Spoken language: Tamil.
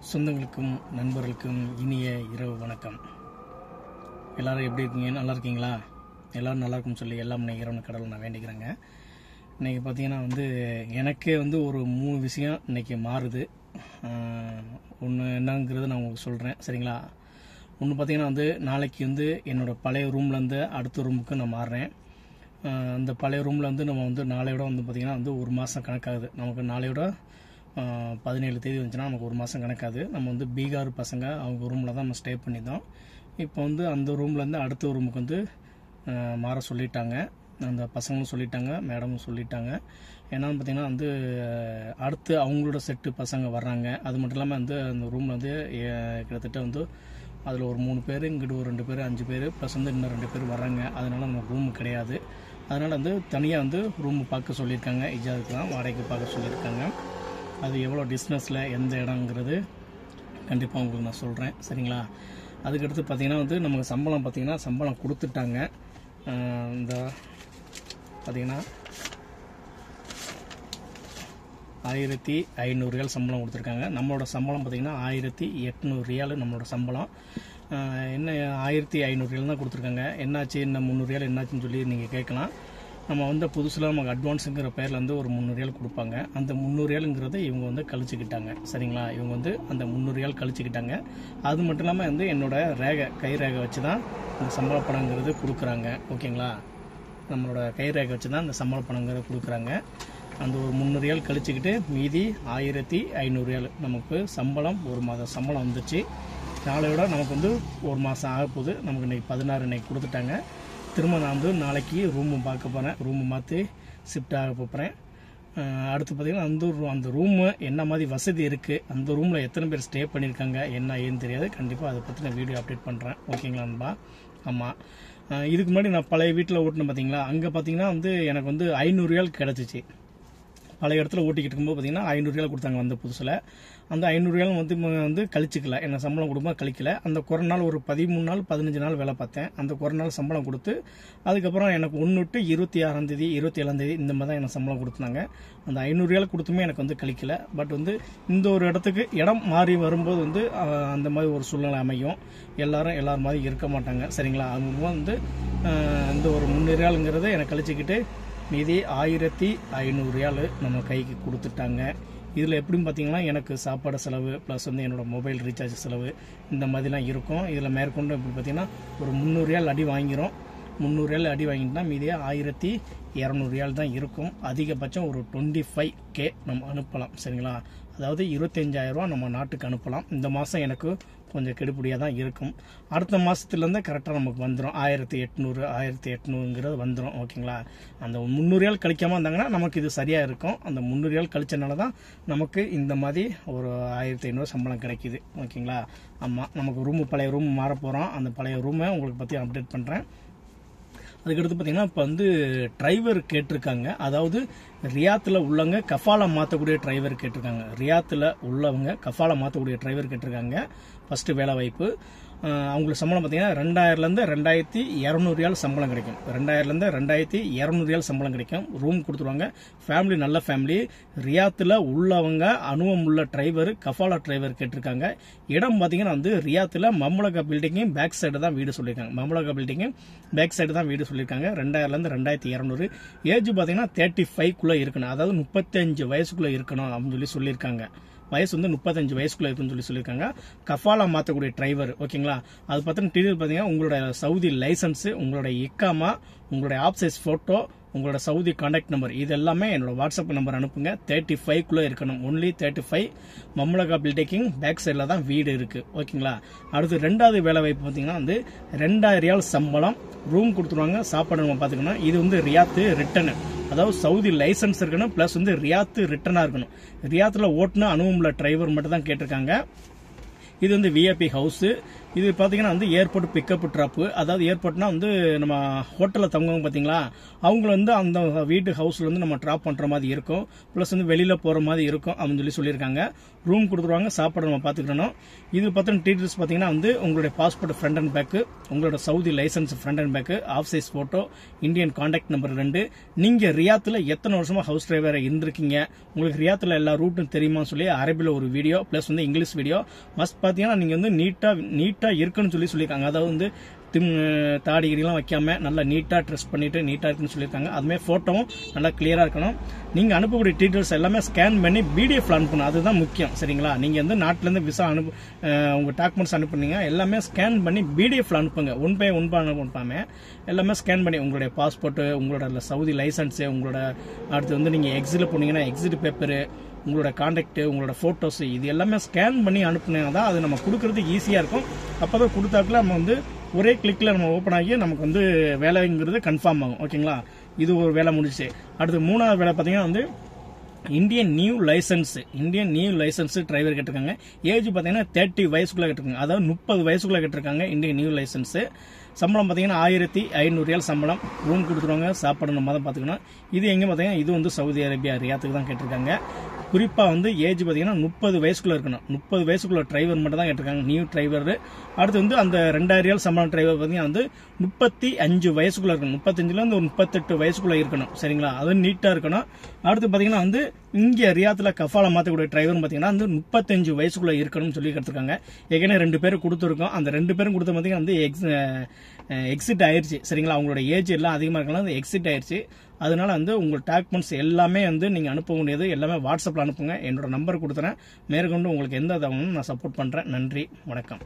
சொந்தங்களுக்கும் நண்பர்களுக்கும் இனிய இரவு வணக்கம். எல்லாரும் எப்படி இருக்கீங்க? நல்லா இருக்கீங்களா? எல்லோரும் நல்லா இருக்கும்னு சொல்லி எல்லாம் இறைவன் கடவுளை நான் வேண்டிக்கிறேங்க. இன்றைக்கி பார்த்தீங்கன்னா எனக்கே ஒரு 3 விஷயம் இன்றைக்கி மாறுது. ஒன்று என்னங்கிறது நான் உங்களுக்கு சொல்கிறேன், சரிங்களா? ஒன்று பார்த்தீங்கன்னா நாளைக்கு என்னோடய பழைய ரூம்லேருந்து அடுத்த ரூமுக்கு நான் மாறுறேன். அந்த பழைய ரூமில் நம்ம நாளையோட பார்த்திங்கன்னா 1 மாதம் கணக்காகுது. நமக்கு நாளையோட 17 தேதி வந்துச்சுன்னா நமக்கு 1 மாதம் கணக்காது. நம்ம பீகார் பசங்க அவங்க ரூமில் தான் நம்ம ஸ்டே பண்ணியிருந்தோம். இப்போ அந்த ரூம்லேருந்து அடுத்த ரூமுக்கு மாற சொல்லிட்டாங்க. அந்த பசங்களும் சொல்லிட்டாங்க, மேடமும் சொல்லிட்டாங்க. என்னன்னு பார்த்தீங்கன்னா அடுத்து அவங்களோட செட்டு பசங்க வர்றாங்க. அது மட்டும் இல்லாமல் அந்த ரூமில் கிட்டத்தட்ட அதில் ஒரு 3 பேர், இங்கிட்டு ஒரு 2 பேர், 5 பேர் ப்ளஸ் இன்னும் 2 பேர் வர்றாங்க. அதனால் நம்ம ரூம் கிடையாது. அதனால் தனியாக ரூம் பார்க்க சொல்லியிருக்காங்க. இஜாதுக்கு தான் வாடகைக்கு பார்க்க சொல்லியிருக்காங்க. அது எவ்வளோ டிஸ்டன்ஸில் எந்த இடங்கிறது கண்டிப்பாக உங்களுக்கு நான் சொல்கிறேன், சரிங்களா? அதுக்கடுத்து பார்த்திங்கன்னா நமக்கு சம்பளம் கொடுத்துட்டாங்க. இந்த பார்த்திங்கன்னா 1500 ரியால் சம்பளம் கொடுத்துருக்காங்க. நம்மளோட சம்பளம் பார்த்திங்கன்னா 1800 ரியால் நம்மளோட சம்பளம். என்ன 1500 ரியால் தான் கொடுத்துருக்காங்க. என்னாச்சு இந்த 300 ரியால் என்னாச்சுன்னு சொல்லி நீங்கள் கேட்கலாம். நம்ம புதுசில் நமக்கு அட்வான்ஸுங்கிற பேரில் ஒரு 300 ரியால் கொடுப்பாங்க. அந்த 300 ரியாலுங்கிறத இவங்க கழிச்சுக்கிட்டாங்க, சரிங்களா? இவங்க அந்த 300 ரியால் கழிச்சுக்கிட்டாங்க. அது மட்டும் இல்லாமல் என்னோட கை ரேகை வச்சு தான் இந்த சம்பள பணங்கிறது கொடுக்குறாங்க, ஓகேங்களா? நம்மளோட கை ரேகை வச்சு தான் இந்த சம்பள பணங்கிறத கொடுக்குறாங்க. அந்த ஒரு 300 ரியால் கழிச்சுக்கிட்டு மீதி 1500 ரியால் நமக்கு சம்பளம், 1 மாதம் சம்பளம் வந்துச்சு. நாளையோட நமக்கு 1 மாதம் ஆக போகுது. நமக்கு இன்றைக்கி 16 இன்னைக்கு கொடுத்துட்டாங்க. திரும்ப நான் நாளைக்கு ரூமு பார்க்க போகிறேன். ரூமு மாற்றி ஷிஃப்ட் ஆக போகிறேன். அடுத்து பார்த்திங்கன்னா அந்த ரூமு என்ன மாதிரி வசதி இருக்குது, அந்த ரூமில் எத்தனை பேர் ஸ்டே பண்ணியிருக்காங்க, என்ன ஏன்னு தெரியாது. கண்டிப்பாக அதை பற்றி நான் வீடியோ அப்டேட் பண்ணுறேன், ஓகேங்களா நண்பா? ஆமாம், இதுக்கு முன்னாடி நான் பழைய வீட்டில் ஓட்டினேன் பார்த்தீங்களா? அங்கே பார்த்தீங்கன்னா எனக்கு 500 ரியால் கிடச்சிச்சு. பழைய இடத்துல ஓட்டிக்கிட்டு இருக்கும்போது பார்த்தீங்கன்னா 500 ரியால் கொடுத்தாங்க புதுசில். அந்த 500 ரியால் கழிச்சிக்கல, என்ன சம்பளம் கொடுக்கும்போது கழிக்கல. அந்த கொரோனா நாள் ஒரு 13 நாள் 15 நாள் வேலை பார்த்தேன். அந்த கொரோனா நாள் சம்பளம் கொடுத்து அதுக்கப்புறம் எனக்கு 1 to 26ஆம் தேதி 27ஆம் தேதி இந்த மாதிரி தான் எனக்கு சம்பளம் கொடுத்தாங்க. அந்த 500 ரியால் கொடுத்துமே எனக்கு கழிக்கல. பட் இந்த ஒரு இடத்துக்கு இடம் மாறி வரும்போது அந்த மாதிரி ஒரு சூழ்நிலை அமையும். எல்லாரும் மாதிரி இருக்க மாட்டாங்க, சரிங்களா? அவங்க இந்த ஒரு 300 ரியாலுங்கிறத எனக்கு கழிச்சிக்கிட்டு மீதி 1500 ரியால் நம்ம கைக்கு கொடுத்துட்டாங்க. இதில் எப்படின்னு பார்த்தீங்கன்னா எனக்கு சாப்பாடு செலவு ப்ளஸ் என்னோடய மொபைல் ரீசார்ஜ் செலவு இந்த மாதிரிலாம் இருக்கும். இதில் மேற்கொண்டு எப்படி பார்த்தீங்கன்னா ஒரு 300 ரியால் அடி வாங்கிரும். 300 ரியால் அடி வாங்கிட்டோம்னா மீதியாக 1200 ரியால் தான் இருக்கும். அதிகபட்சம் ஒரு 25K நம்ம அனுப்பலாம், சரிங்களா? அதாவது 25,000 ரூபா நம்ம நாட்டுக்கு அனுப்பலாம். இந்த மாதம் எனக்கு கொஞ்சம் கெடுபடியாக தான் இருக்கும். அடுத்த மாதத்துலேருந்து கரெக்டாக நமக்கு வந்துடும். 1800 வந்துடும், ஓகேங்களா? அந்த 300 ரியால் கழிக்காமல் இருந்தாங்கன்னா நமக்கு இது சரியாக இருக்கும். அந்த 300 ரியால் கழிச்சனால தான் நமக்கு இந்த மாதிரி ஒரு 1500 சம்பளம் கிடைக்கிது, ஓகேங்களா? ஆமாம், நமக்கு பழைய ரூம் மாற போகிறோம். அந்த பழைய ரூமை உங்களுக்கு பற்றி அப்டேட் பண்ணுறேன். அதுக்கடுத்து பார்த்தீங்கன்னா இப்போ டிரைவர் கேட்டிருக்காங்க. அதாவது ரியாத்தில் உள்ளவங்க கஃபாலா மாற்றக்கூடிய டிரைவர் கேட்டிருக்காங்க. ரியாத்தில் உள்ளவங்க கஃபாலா மாற்றக்கூடிய டிரைவர் கேட்டிருக்காங்க. ஃபஸ்ட்டு வேலை வாய்ப்பு. அவங்களுக்கு சம்பளம் பார்த்தீங்கன்னா 2000லேருந்து 2200 ரியால் சம்பளம் கிடைக்கும். 2000லேருந்து 2200 ரியால் சம்பளம் கிடைக்கும். ரூம் கொடுத்துருவாங்க. ஃபேமிலி நல்ல ஃபேமிலி. ரியாத்தில் உள்ளவங்க அனுபவம் உள்ள டிரைவர் கஃபாலா டிரைவர் கேட்டிருக்காங்க. இடம் பார்த்தீங்கன்னா ரியாத்தில் மம்லகா பில்டிங்கும் பேக் சைடு தான் வீடு சொல்லியிருக்காங்க. மம்லகா பில்டிங்கும் பேக் சைடு தான் வீடு சொல்லியிருக்காங்க. 2000லேருந்து 2200. ஏஜ் பார்த்தீங்கன்னா 35க்குள்ளே இருக்கணும். அதாவது 35 வயசுக்குள்ளே இருக்கணும் அப்படின்னு சொல்லியிருக்காங்க. வயசு 35 வயசுக்குள்ள இருக்குன்னு சொல்லியிருக்காங்க. கஃபாலா மாற்றக்கூடிய டிரைவர், ஓகேங்களா? அது பார்த்தீங்கன்னா டீட்டெயில் பார்த்தீங்கன்னா உங்களோட சவுதி லைசன்ஸ், உங்களோட இக்காமா, உங்களுடைய ஆப்சைஸ் ஃபோட்டோ, உங்களோட சவுதி கான்டாக்ட் நம்பர் இது எல்லாமே என்னோட வாட்ஸ்அப் நம்பர் அனுப்புங்க. 35க்குள்ளே இருக்கணும். ஒன்லி 35. மம்லகா பில்டிங் பேக் சைடில் தான் வீடு இருக்குது, ஓகேங்களா? அடுத்து 2வது வேலை வாய்ப்பு பார்த்தீங்கன்னா 2000 ரியால் சம்பளம். ரூம் கொடுத்துருவாங்க. சாப்பாடு நம்ம பார்த்துக்கணும். இது ரியாத்து ரிட்டனு, அதாவது சவுதி லைசன்ஸ் இருக்கணும் ப்ளஸ் ரியாத்து ரிட்டனாக இருக்கணும். ரியாத்தில் ஓட்டுனா அனுபவம் உள்ள டிரைவர் மட்டும் தான் கேட்டிருக்காங்க. இது விஐபி ஹவுஸு. இது பார்த்தீங்கன்னா வந்து ஏர்போர்ட் பிக்கப் ட்ராப்பு. அதாவது ஏர்போர்ட்னா வந்து நம்ம ஹோட்டலில் தங்குவாங்க பார்த்தீங்களா, அவங்கள வந்து அந்த வீட்டு ஹவுஸ்ல வந்து நம்ம ட்ராப் பண்ணுற மாதிரி இருக்கும். ப்ளஸ் வந்து வெளியில் போகிற மாதிரி இருக்கும் அப்படின்னு சொல்லியிருக்காங்க. ரூம் கொடுத்துருவாங்க, சாப்பாடு நம்ம பார்த்துக்கணும். இது பற்றின டீட்டெயில்ஸ் பார்த்தீங்கன்னா வந்து உங்களுடைய பாஸ்போர்ட் ஃப்ரண்ட் அண்ட் பேக்கு, உங்களோட Saudi licence front and back, half size photo, Indian contact number 2, நீங்கள் ரியாத்தில் எத்தனை வருஷமா ஹவுஸ் டிரைவராக இருந்திருக்கீங்க, உங்களுக்கு ரியாத்தில் எல்லா ரூட்டும் தெரியுமான்னு சொல்லி அரபியில் ஒரு வீடியோ ப்ளஸ் வந்து இங்கிலீஷ் வீடியோ. மஸ்ட் பார்த்தீங்கன்னா நீங்கள் வந்து நீட்டாக இருக்குன்னு சொல்லியிருக்காங்க. அதாவது வந்து தாடி கிடிலாம் வைக்காம நல்லா நீட்டாக ட்ரெஸ் பண்ணிட்டு நீட்டாக இருக்குன்னு சொல்லியிருக்காங்க. அதுமாதிரி ஃபோட்டோவும் நல்லா கிளியராக இருக்கணும். நீங்கள் அனுப்பக்கூடிய டீட்டெயில்ஸ் எல்லாமே ஸ்கேன் பண்ணி பிடிஎஃப் அனுப்பணும். அதுதான் முக்கியம். சரிங்களா? நீங்கள் வந்து நாட்டிலேருந்து விசா உங்கள் டாக்குமெண்ட்ஸ் அனுப்புனீங்க எல்லாமே ஸ்கேன் பண்ணி பிடிஎஃப்ல அனுப்புங்க. ஒன் பை அனுப்பாம எல்லாமே ஸ்கேன் பண்ணி உங்களுடைய பாஸ்போர்ட்டு, உங்களோட சவுதி லைசன்ஸு, உங்களோட அடுத்து வந்து நீங்கள் எக்ஸிட் போனீங்கன்னா எக்ஸிட் பேப்பரு, உங்களோட கான்டாக்ட், உங்களோட ஃபோட்டோஸ், இது எல்லாமே ஸ்கேன் பண்ணி அனுப்புனீங்கன்னா தான் அது நம்ம கொடுக்கறதுக்கு ஈஸியாக இருக்கும். அப்போ தான் கொடுத்தாக்குல நம்ம வந்து ஒரே கிளிக்கில் நம்ம ஓப்பன் ஆகி நமக்கு வந்து வேலைங்கிறது கன்ஃபார்ம் ஆகும். ஓகேங்களா? இது ஒரு வேலை முடிச்சு. அடுத்து 3வது வேலை பார்த்தீங்கன்னா வந்து இந்தியன் நியூ லைசன்ஸ் டிரைவர் கேட்டிருக்காங்க. ஏஜ் பார்த்தீங்கன்னா 30 வயசுக்குள்ள கேட்டிருக்காங்க. அதாவது 30 வயசுக்குள்ள கேட்டிருக்காங்க இந்தியன் நியூ லைசன்ஸ். சம்பளம் பார்த்தீங்கன்னா 1500 ரியால் சம்பளம். ரூம் கொடுத்துருவாங்க, சாப்பாடு நம்ம தான் பார்த்துக்கணும். இது எங்கே பார்த்தீங்கன்னா இது வந்து சவுதி அரேபியா ரியாத்துக்கு தான் கேட்டிருக்காங்க. குறிப்பாக வந்து ஏஜ் பார்த்தீங்கன்னா 30 வயசுக்குள்ள இருக்கணும். 30 வயசுக்குள்ள டிரைவர் மட்டும் தான் கேட்டிருக்காங்க, நியூ டிரைவர். அடுத்து வந்து அந்த 2000 ரியால் சம்பளம் டிரைவர் பார்த்தீங்கன்னா வந்து 35 வயசுக்குள்ள இருக்கணும். 35லேருந்து ஒரு 38 வயசுக்குள்ள இருக்கணும். சரிங்களா? அது நீட்டாக இருக்கணும். அடுத்து பார்த்தீங்கன்னா வந்து இங்கே ரியாத்தில் கஃபால மாற்றக்கூடிய டிரைவர் பார்த்தீங்கன்னா வந்து 35 வயசுக்குள்ள இருக்கணும்னு சொல்லி கொடுத்துருக்காங்க. ஏற்கனவே 2 பேரும் கொடுத்துருக்கோம். அந்த 2 பேரும் கொடுத்த பார்த்தீங்கன்னா வந்து எக்ஸிட் ஆயிடுச்சு. சரிங்களா? அவங்களோட ஏஜ் எல்லாம் அதிகமாக இருக்கலாம், அது எக்ஸிட் ஆயிடுச்சு. அதனால வந்து உங்கள் டாக்குமெண்ட்ஸ் எல்லாமே வந்து நீங்கள் அனுப்ப வேண்டியது எல்லாமே வாட்ஸ்அப்பில் அனுப்புங்க. என்னோட நம்பர் கொடுத்துறேன். மேற்கொண்டு உங்களுக்கு எந்த தகவலும் நான் சப்போர்ட் பண்ணுறேன். நன்றி, வணக்கம்.